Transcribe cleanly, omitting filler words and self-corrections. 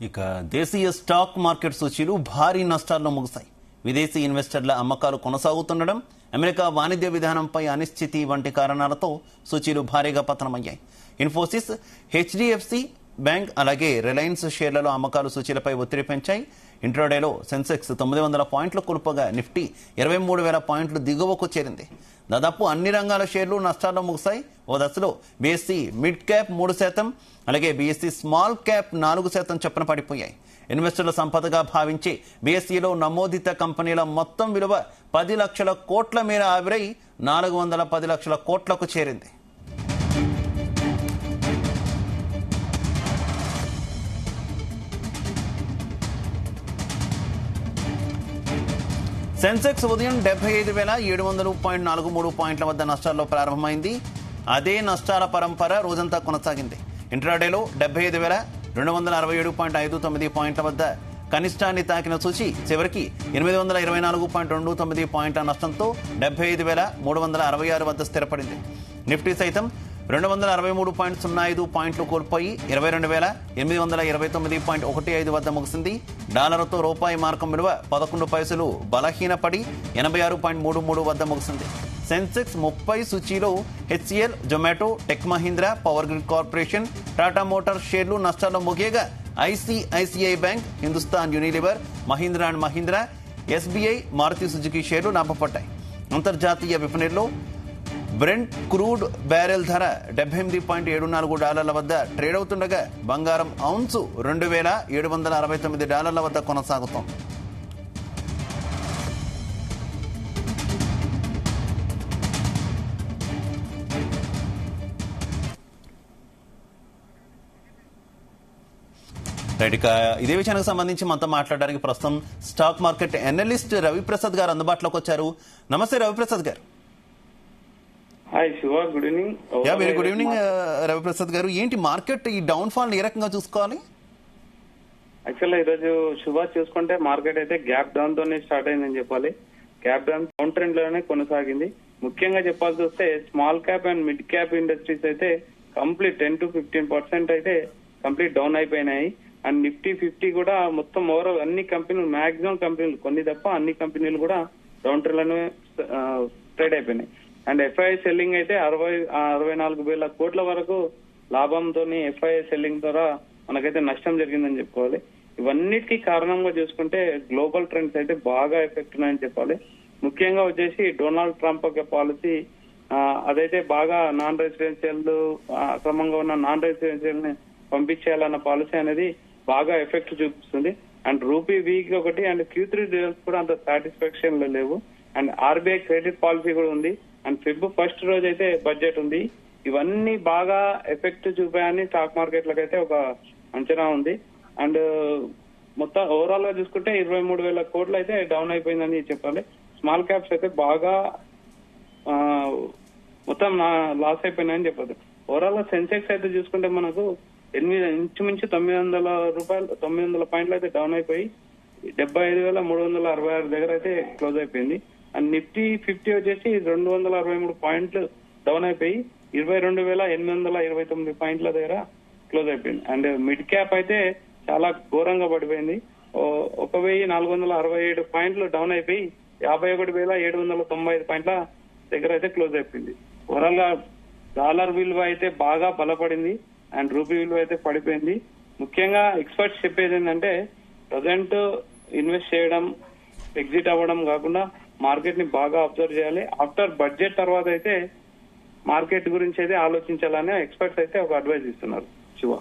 ఇక దేశీయ stock market సూచీలు భారీ నష్టాల్లో ముగిశాయి. విదేశీ ఇన్వెస్టర్ల అమ్మకాలు కొనసాగుతుండడం, అమెరికా వాణిజ్య విధానంపై అనిశ్చితి వంటి కారణాలతో సూచీలు భారీగా పతనమయ్యాయి. ఇన్ఫోసిస్, హెచ్డిఎఫ్సి బ్యాంక్ అలాగే రిలయన్స్ షేర్లలో అమ్మకాలు సూచీలపై ఒత్తిడి పెంచాయి. ఇంట్రాడేలో సెన్సెక్స్ 900 పాయింట్లు కోల్పోగా నిఫ్టీ 23,000 పాయింట్లు దిగువకు చేరింది. దాదాపు అన్ని రంగాల షేర్లు నష్టాల్లో ముగిశాయి. ఓ దశలో బీఎస్సీ మిడ్ క్యాప్ 3%, అలాగే బీఎస్సీ స్మాల్ క్యాప్ 4% చొప్పున పడిపోయాయి. ఇన్వెస్టర్ల సంపదగా భావించే బీఎస్సీలో నమోదిత కంపెనీల మొత్తం విలువ 10 లక్షల కోట్ల మేర ఆవిరై 410 లక్షల కోట్లకు చేరింది. సెన్సెక్స్ ఉదయం 75,700.43 పాయింట్ల వద్ద నష్టాల్లో ప్రారంభమైంది. అదే నష్టాల పరంపర రోజంతా కొనసాగింది. ఇంట్రాడేలో 75,267.59 పాయింట్ల వద్ద కనిష్టాన్ని తాకిన సూచి చివరికి 824.29 పాయింట్ల నష్టంతో 75,366 వద్ద స్థిరపడింది. నిఫ్టీ సైతం 263.05 పాయింట్లు కోల్పోయి 22,829.15 వద్ద ముగిసింది. డాలర్తో రూపాయి మార్కం విలువ 11 పైసలు బలహీనపడి 86.33 వద్ద ముగిసింది. సెన్సెక్స్ 30 సూచీలో HCL, Zomato, tech Mahindra, power grid corporation, Tata Motors షేర్లు నష్టాల్లో ముగియగా ICICI bank, Hindustan Unilever, Mahindra and Mahindra, SBI, Maruti Suzuki షేర్లు లాభపడ్డాయి. అంతర్జాతీయ విపణిలో బ్రెంట్ క్రూడ్ బ్యారెల్ ధర $78.74 వద్ద ట్రేడ్ అవుతుండగా బంగారం ఔన్సు $2,769 వద్ద కొనసాగుతోంది. ఇక ఇదే విషయానికి సంబంధించి మనతో మాట్లాడడానికి ప్రస్తుతం స్టాక్ మార్కెట్ అనలిస్ట్ రవిప్రసాద్ గారు అందుబాటులోకి వచ్చారు. నమస్తే రవిప్రసాద్ గారు. Hi Shiva, good evening. Very good evening Ravi Prasad గారు. ఏంటి మార్కెట్ ఈ డౌన్ ఫాల్ ఏ రకంగా చూసుకోవాలి? యాక్చువల్గా ఈరోజు శుభ చూసుకుంటే మార్కెట్ అయితే గ్యాప్ డౌన్ తోనే స్టార్ట్ అయిందని చెప్పాలి. గ్యాప్ డౌన్ డౌన్ ట్రెండ్ లోనే కొనసాగింది. ముఖ్యంగా చెప్పాల్సి వస్తే small cap and mid cap industries అయితే కంప్లీట్ 10 to 15% అయితే కంప్లీట్ డౌన్ అయిపోయినాయి. అండ్ నిఫ్టీ 50 కూడా మొత్తం ఓవరాల్ అన్ని కంపెనీలు, మాక్సిమం కంపెనీలు, కొన్ని తప్ప అన్ని కంపెనీలు కూడా డౌన్ ట్రెండ్ లోనే ట్రేడ్ అయిపోయినాయి. అండ్ ఎఫ్ఐ సెల్లింగ్ అయితే 64,000 కోట్ల వరకు లాభంతో ఎఫ్ఐ సెల్లింగ్ ద్వారా మనకైతే నష్టం జరిగిందని చెప్పుకోవాలి. ఇవన్నిటికీ కారణంగా చూసుకుంటే గ్లోబల్ ట్రెండ్స్ అయితే బాగా ఎఫెక్ట్ ఉన్నాయని చెప్పాలి. ముఖ్యంగా వచ్చేసి డొనాల్డ్ ట్రంప్ యొక్క పాలసీ అదైతే బాగా నాన్ రెసిడెన్షియల్, అక్రమంగా ఉన్న నాన్ రెసిడెన్షియల్ ని పంపించేయాలన్న పాలసీ అనేది బాగా ఎఫెక్ట్ చూపిస్తుంది. అండ్ రూపీ వీక్ ఒకటి, అండ్ Q3 రిజల్ట్స్ కూడా అంత సాటిస్ఫాక్షన్ లో లేవు. అండ్ ఆర్బీఐ క్రెడిట్ పాలసీ కూడా ఉంది. అండ్ ఫెబ్ ఫస్ట్ రోజు అయితే బడ్జెట్ ఉంది. ఇవన్నీ బాగా ఎఫెక్ట్ చూపాయని స్టాక్ మార్కెట్లకు అయితే ఒక అంచనా ఉంది. అండ్ మొత్తం ఓవరాల్ గా చూసుకుంటే 23,000 కోట్లు అయితే డౌన్ అయిపోయిందని చెప్పాలి. స్మాల్ క్యాప్స్ అయితే బాగా మొత్తం లాస్ అయిపోయినాయని చెప్పదు. ఓవరాల్ గా సెన్సెక్స్ అయితే చూసుకుంటే మనకు ఇంచుమించు 900 పాయింట్లు అయితే డౌన్ అయిపోయి 75,366 దగ్గర అయితే క్లోజ్ అయిపోయింది. అండ్ నిఫ్టీ 50 వచ్చేసి 263 పాయింట్లు డౌన్ అయిపోయి 22,829 పాయింట్ల దగ్గర క్లోజ్ అయిపోయింది. అండ్ మిడ్ క్యాప్ అయితే చాలా ఘోరంగా పడిపోయింది. 1,467 పాయింట్లు డౌన్ అయిపోయి 51,795 పాయింట్ల దగ్గర అయితే క్లోజ్ అయిపోయింది. ఓవరాల్ గా డాలర్ విలువ అయితే బాగా బలపడింది అండ్ రూపీ విలువ అయితే పడిపోయింది. ముఖ్యంగా ఎక్స్పర్ట్స్ చెప్పేది ఏంటంటే ప్రజెంట్ ఇన్వెస్ట్ చేయడం, ఎగ్జిట్ అవ్వడం కాకుండా మార్కెట్ ని బాగా అబ్జర్వ్ చేయాలి. ఆఫ్టర్ బడ్జెట్ తర్వాత అయితే మార్కెట్ గురించి అయితే ఆలోచించాలని ఎక్స్పర్ట్స్ అయితే ఒక అడ్వైజ్ ఇస్తున్నారు. శివ.